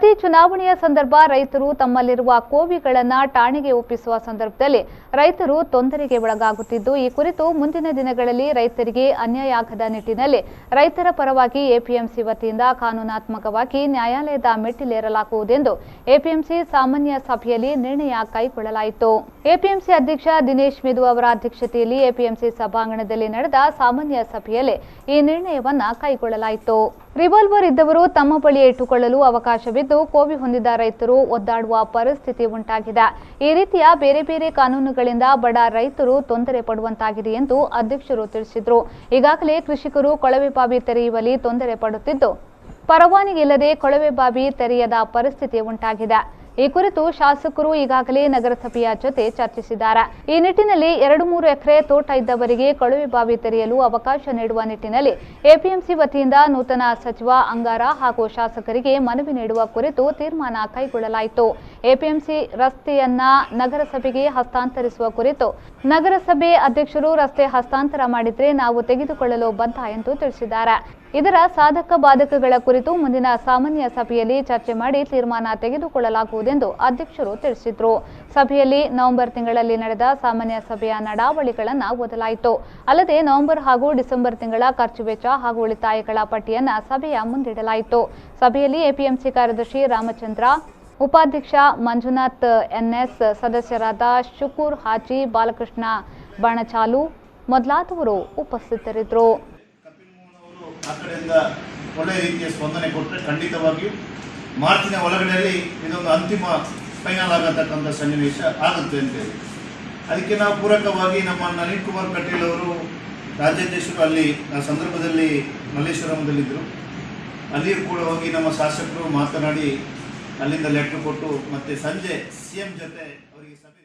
ಪ್ರತಿ ಚುನಾವಣೆಯ ಸಂದರ್ಭ ರೈತರು ತಮ್ಮಲ್ಲಿರುವ ಕೋವಿಗಳನ್ನು ಠಾಣೆಗೆ ಒಪ್ಪಿಸುವ ಸಂದರ್ಭದಲ್ಲಿ ರೈತರು ತೊಂದರೆಗೆ ಒಳಗಾಗುತ್ತಿದ್ದು, ಈ ಕುರಿತು ಮುಂದಿನ ದಿನಗಳಲ್ಲಿ ರೈತರಿಗೆ ಅನ್ಯಾಯ ಆಗದ ನಿಟ್ಟಿನಲ್ಲಿ ರೈತರ ಪರವಾಗಿ ಎಪಿಎಂಸಿ ವತಿಯಿಂದ ಕಾನೂನಾತ್ಮಕವಾಗಿ ನ್ಯಾಯಾಲಯದ ಮೆಟ್ಟಿಲೇರಲಾಗುವುದೆಂದು ಎಪಿಎಂಸಿ ಸಾಮಾನ್ಯ ಸಭೆಯಲ್ಲಿ ನಿರ್ಣಯ ಕೈಗೊಳ್ಳಲಾಯಿತು. ಎಪಿಎಂಸಿ ಅಧ್ಯಕ್ಷ ದಿನೇಶ್ ಮಿದು ಅವರ ಅಧ್ಯಕ್ಷತೆಯಲ್ಲಿ ಎಪಿಎಂಸಿ ಸಭಾಂಗಣದಲ್ಲಿ ನಡೆದ ಸಾಮಾನ್ಯ ಸಭೆಯಲ್ಲಿ ಈ ನಿರ್ಣಯವನ್ನ ಕೈಗೊಳ್ಳಲಾಯಿತು. ರಿವಾಲ್ವರ್ ಇದ್ದವರು ತಮ್ಮ ಬಳಿ ಇಟ್ಟುಕೊಳ್ಳಲು ಅವಕಾಶವಿದ್ದು, ಕೋವಿ ಹೊಂದಿದ ರೈತರು ಒದ್ದಾಡುವ ಪರಿಸ್ಥಿತಿ ಉಂಟಾಗಿದೆ. ಈ ರೀತಿಯ ಬೇರೆ ಬೇರೆ ಕಾನೂನುಗಳಿಂದ ಬಡ ರೈತರು ತೊಂದರೆ ಪಡುವಂತಾಗಿದೆ ಎಂದು ಅಧ್ಯಕ್ಷರು ತಿಳಿಸಿದರು. ಈಗಾಗಲೇ ಕೃಷಿಕರು ಕೊಳವೆ ಬಾವಿ ತೆರೆಯುವಲ್ಲಿ ತೊಂದರೆ ಪಡುತ್ತಿದ್ದು, ಪರವಾನಗಿ ಇಲ್ಲದೆ ಕೊಳವೆ ಬಾವಿ ತೆರೆಯದ ಪರಿಸ್ಥಿತಿ ಉಂಟಾಗಿದೆ. ಈ ಕುರಿತು ಶಾಸಕರು ಈಗಾಗಲೇ ನಗರಸಭೆಯ ಜೊತೆ ಚರ್ಚಿಸಿದ್ದಾರೆ. ಈ ನಿಟ್ಟಿನಲ್ಲಿ 2-3 ಎಕರೆ ತೋಟ ಇದ್ದವರಿಗೆ ಕೊಳವೆ ಬಾವಿ ತೆರೆಯಲು ಅವಕಾಶ ನೀಡುವ ನಿಟ್ಟಿನಲ್ಲಿ ಎಪಿಎಂಸಿ ವತಿಯಿಂದ ನೂತನ ಸಚಿವ ಅಂಗಾರ ಹಾಗೂ ಶಾಸಕರಿಗೆ ಮನವಿ ನೀಡುವ ಕುರಿತು ತೀರ್ಮಾನ ಕೈಗೊಳ್ಳಲಾಯಿತು. ಎಪಿಎಂಸಿ ರಸ್ತೆಯನ್ನ ನಗರಸಭೆಗೆ ಹಸ್ತಾಂತರಿಸುವ ಕುರಿತು ನಗರಸಭೆ ಅಧ್ಯಕ್ಷರು ರಸ್ತೆ ಹಸ್ತಾಂತರ ಮಾಡಿದ್ರೆ ನಾವು ತೆಗೆದುಕೊಳ್ಳಲು ಬದ್ಧ ಎಂದು ತಿಳಿಸಿದ್ದಾರೆ. ಇದರ ಸಾಧಕ ಬಾಧಕಗಳ ಕುರಿತು ಮುಂದಿನ ಸಾಮಾನ್ಯ ಸಭೆಯಲ್ಲಿ ಚರ್ಚೆ ಮಾಡಿ ತೀರ್ಮಾನ ತೆಗೆದುಕೊಳ್ಳಲಾಗುವುದೆಂದು ಅಧ್ಯಕ್ಷರು ತಿಳಿಸಿದರು. ಸಭೆಯಲ್ಲಿ ನವೆಂಬರ್ ತಿಂಗಳಲ್ಲಿ ನಡೆದ ಸಾಮಾನ್ಯ ಸಭೆಯ ನಡಾವಳಿಗಳನ್ನು ಓದಲಾಯಿತು. ಅಲ್ಲದೆ ನವೆಂಬರ್ ಹಾಗೂ ಡಿಸೆಂಬರ್ ತಿಂಗಳ ಖರ್ಚು ವೆಚ್ಚ ಹಾಗೂ ಉಳಿತಾಯಗಳ ಪಟ್ಟಿಯನ್ನು ಸಭೆಯ ಮುಂದಿಡಲಾಯಿತು. ಸಭೆಯಲ್ಲಿ ಎಪಿಎಂಸಿ ಕಾರ್ಯದರ್ಶಿ ರಾಮಚಂದ್ರ, ಉಪಾಧ್ಯಕ್ಷ ಮಂಜುನಾಥ್ ಎನ್ಎಸ್, ಸದಸ್ಯರಾದ ಶುಕೂರ್ ಹಾಜಿ, ಬಾಲಕೃಷ್ಣ ಬಣಚಾಲು ಮೊದಲಾದವರು ಉಪಸ್ಥಿತರಿದ್ದರು. ಆ ಕಡೆಯಿಂದ ಒಳ್ಳೆಯ ರೀತಿಯ ಸ್ಪಂದನೆ ಕೊಟ್ಟರೆ ಖಂಡಿತವಾಗಿಯೂ ಮಾರ್ಚಿನ ಒಳಗಡೆಯಲ್ಲಿ ಇದೊಂದು ಅಂತಿಮ ಫೈನಲ್ ಆಗತಕ್ಕಂಥ ಸನ್ನಿವೇಶ ಆಗುತ್ತೆ ಅಂತೇಳಿ ಅದಕ್ಕೆ ನಾವು ಪೂರಕವಾಗಿ ನಮ್ಮ ನಳಿನ್ ಕುಮಾರ್ ಕಟೀಲ್ ಅವರು ರಾಜ್ಯಾಧ್ಯಕ್ಷರು ಅಲ್ಲಿ ಆ ಸಂದರ್ಭದಲ್ಲಿ ಮಲ್ಲೇಶ್ವರಂದಲ್ಲಿದ್ದರು. ಅಲ್ಲಿಯೂ ಕೂಡ ಹೋಗಿ ನಮ್ಮ ಶಾಸಕರು ಮಾತನಾಡಿ ಅಲ್ಲಿಂದ ಲೆಟರ್ ಕೊಟ್ಟು ಮತ್ತೆ ಸಂಜೆ ಸಿಎಂ ಜೊತೆ ಅವರಿಗೆ ಸಭೆ